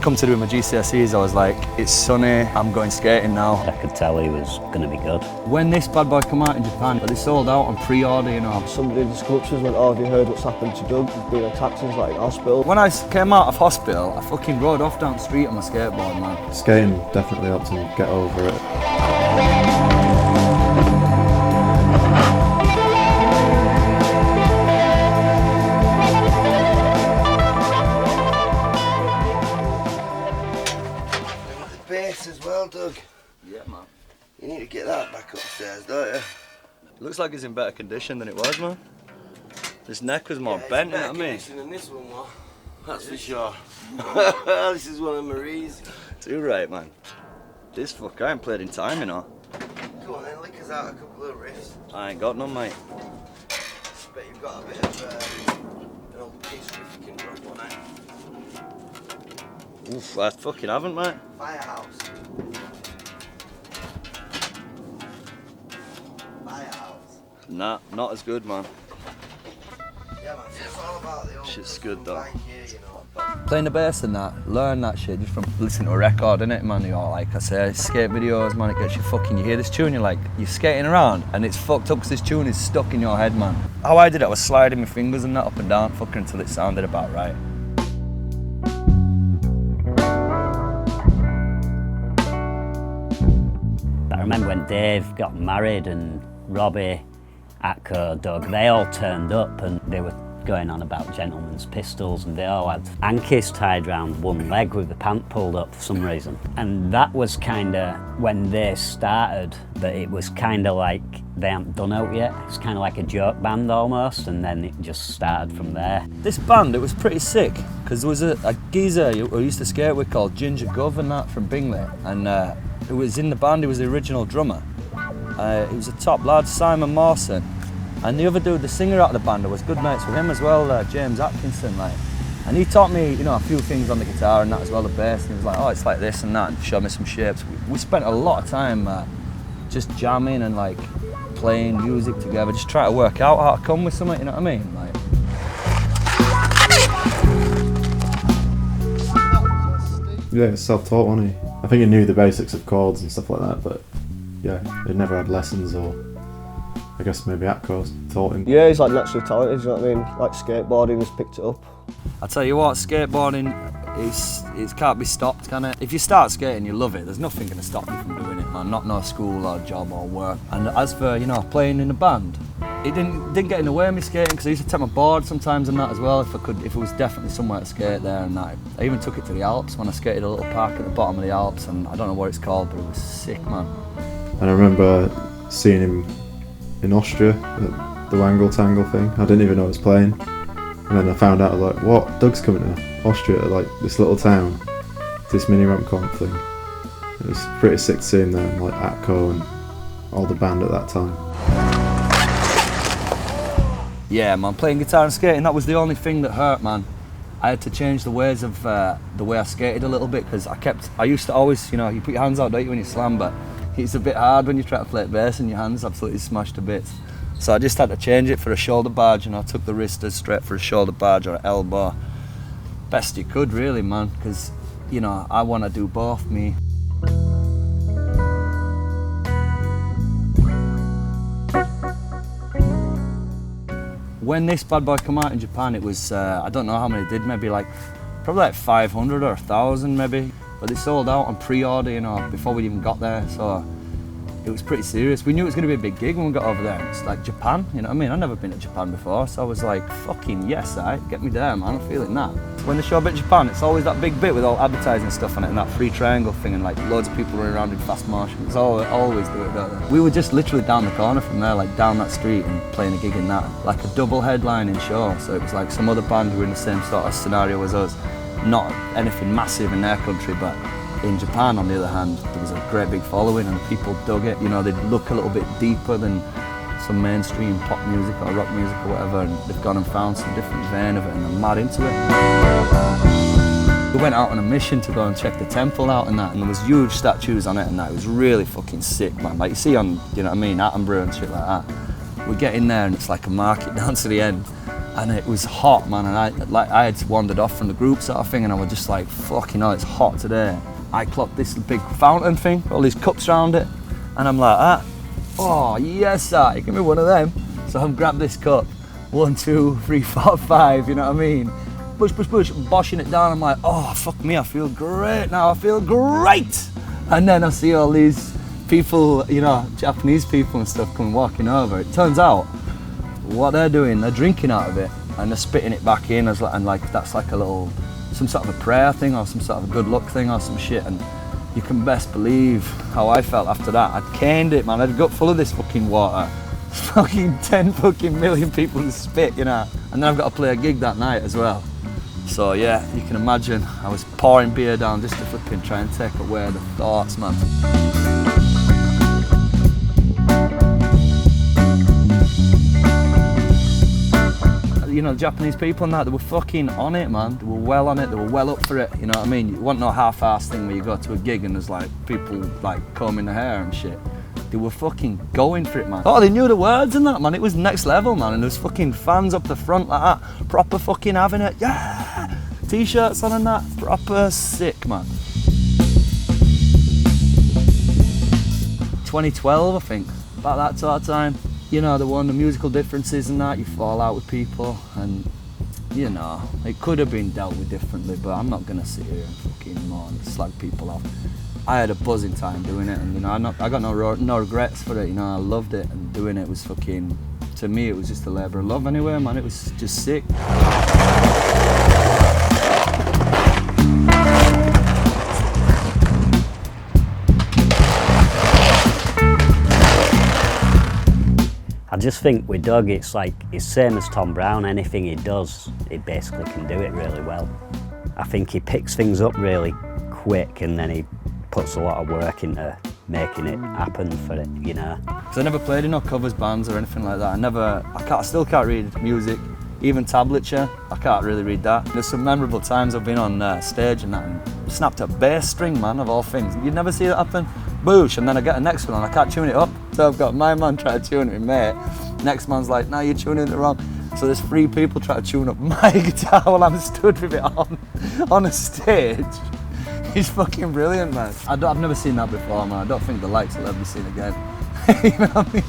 it come to do my GCSEs, I was like, it's sunny, I'm going skating now. I could tell he was going to be good. When this bad boy come out in Japan, they sold out on pre-order, you know. Somebody just come up to us and went, oh, have you heard what's happened to Doug? He's been attacked since like in hospital. When I came out of hospital, I fucking rode off down the street on my skateboard, man. Skating definitely helped him get over it. Base as well, Doug. Yeah, man. You need to get that back upstairs, don't you? It looks like it's in better condition than it was, man. This neck was more bent, you know what I mean? Than this one was. That's for sure. This is one of Marie's. Too right, man. This fucker, I ain't played in time, you know. Go on then, lick us out a couple of riffs. I ain't got none, mate. Bet you've got a bit of an old piece riff you can drop on it. Oof, I fucking haven't, mate. Firehouse. Firehouse. Nah, not as good, man. Yeah, man, it's all about the old Shit's good, though. like here, you know. Playing the bass and that, learn that shit just from listening to a record, innit, man? You know, like I say, skate videos, man, it gets you fucking, you hear this tune, you're skating around and it's fucked up because this tune is stuck in your head, man. How I did it, I was sliding my fingers and that up and down fucking until it sounded about right. But I remember when Dave got married and Robbie, Atco, Doug, they all turned up and they were going on about gentlemen's pistols and they all had hankies tied round one leg with the pant pulled up for some reason. And that was kind of when they started, that it was kind of like they hadn't done out yet. It's kind of like a joke band almost, and then it just started from there. This band, it was pretty sick because there was a geezer who used to skate with called Ginger Gov and that from Bingley, and who was in the band, he was the original drummer. He was a top lad, Simon Mawson. And the other dude, the singer out of the band, I was good mates with him as well, James Atkinson, like. And he taught me, you know, a few things on the guitar and that as well, the bass, and he was like, oh, it's like this and that, and showed me some shapes. We spent a lot of time just jamming and like playing music together, just trying to work out how to come with something, you know what I mean? Like. Yeah, it's self-taught, wasn't he? I think he knew the basics of chords and stuff like that, but yeah, he'd never had lessons, or I guess maybe Atco taught him. Yeah, he's like naturally talented, you know what I mean? Like skateboarding, he's picked it up. I tell you what, skateboarding, it can't be stopped, can it? If you start skating, you love it. There's nothing going to stop you from doing it, man. Not no school or job or work. And as for, you know, playing in a band, it didn't get in the way of me skating because I used to take my board sometimes and that as well if it was definitely somewhere to skate there and that. I even took it to the Alps when I skated a little park at the bottom of the Alps, and I don't know what it's called, but it was sick, man. And I remember seeing him in Austria at the Wangle Tangle thing. I didn't even know he was playing. And then I found out, I was like, what? Doug's coming to Austria, to like this little town, this mini ramp comp thing. It was pretty sick to see him there, and like Atco and all the band at that time. Yeah, man, playing guitar and skating, that was the only thing that hurt, man. I had to change the ways of the way I skated a little bit because I used to always, you know, you put your hands out, don't you, when you slam, but it's a bit hard when you try to play bass and your hands absolutely smashed to bits. So I just had to change it for a shoulder barge, and I took the wristers straight for a shoulder barge or an elbow. Best you could, really, man, because, you know, I want to do both, me. When this bad boy come out in Japan, it was, I don't know how many did, maybe probably like 500 or 1,000 maybe. But they sold out on pre-order, you know, before we even got there, so it was pretty serious. We knew it was going to be a big gig when we got over there. It's like Japan, you know what I mean? I've never been to Japan before, so I was like, fucking yes, get me there, man, I'm feeling that. When they show up at Japan, it's always that big bit with all advertising stuff on it and that free triangle thing and like loads of people running around in fast motion. It's always do it, don't they? We were just literally down the corner from there, like down that street and playing a gig in that, like a double headlining show. So it was like some other band who were in the same sort of scenario as us. Not anything massive in their country, but in Japan, on the other hand, there was a great big following and people dug it. You know, they'd look a little bit deeper than some mainstream pop music or rock music or whatever, and they've gone and found some different vein of it and they're mad into it. We went out on a mission to go and check the temple out and that, and there was huge statues on it and that. It was really fucking sick, man. Like you see on, you know what I mean, Attenborough and shit like that. We get in there and it's like a market down to the end. and it was hot, man, and I had wandered off from the group sort of thing, and I was just like, fucking hell, it's hot today. I clocked this big fountain thing, all these cups around it, and I'm like, oh yes sir, give me one of them. So I've grabbed this cup, 1, 2, 3, 4, 5, you know what I mean? Push, boshing it down. I'm like, oh fuck me, I feel great now, I feel great. And then I see all these people, you know, Japanese people and stuff coming walking over. It turns out what they're doing, they're drinking out of it and they're spitting it back in and like that's like a little, some sort of a prayer thing or some sort of a good luck thing or some shit. And you can best believe how I felt after that. I'd caned it, man. I'd got full of this fucking water. Fucking 10 fucking million people in spit, you know. And then I've got to play a gig that night as well. So yeah, you can imagine I was pouring beer down just to flipping try and take away the thoughts, man. You know, the Japanese people and that, they were fucking on it, man. They were well on it, they were well up for it, you know what I mean? You want no half-ass thing where you go to a gig and there's like people like combing their hair and shit. They were fucking going for it, man. Oh, they knew the words and that, man. It was next level, man. And there was fucking fans up the front like that, proper fucking having it. Yeah! T-shirts on and that, proper sick, man. 2012, I think, about that sort of time. You know, the musical differences and that, you fall out with people and, you know, it could have been dealt with differently, but I'm not gonna sit here and fucking moan and slag people off. I had a buzzing time doing it, and you know, I got no regrets for it. You know, I loved it, and doing it was fucking, to me, it was just a labour of love anyway, man. It was just sick. I just think with Doug, it's like, it's same as Tom Brown. Anything he does, he basically can do it really well. I think he picks things up really quick, and then he puts a lot of work into making it happen for it, you know. Because I never played in no covers bands or anything like that. I still can't read music, even tablature, I can't really read that. There's some memorable times I've been on stage and that, and snapped a bass string, man, of all things. You'd never see that happen. Boosh, and then I get the next one and I can't tune it up. So I've got my man trying to tune it with mate. Next man's like, no, you're tuning it wrong. So there's 3 people trying to tune up my guitar while I'm stood with it on a stage. He's fucking brilliant, man. I've never seen that before, man. I don't think the likes will ever be seen again. You know what I mean?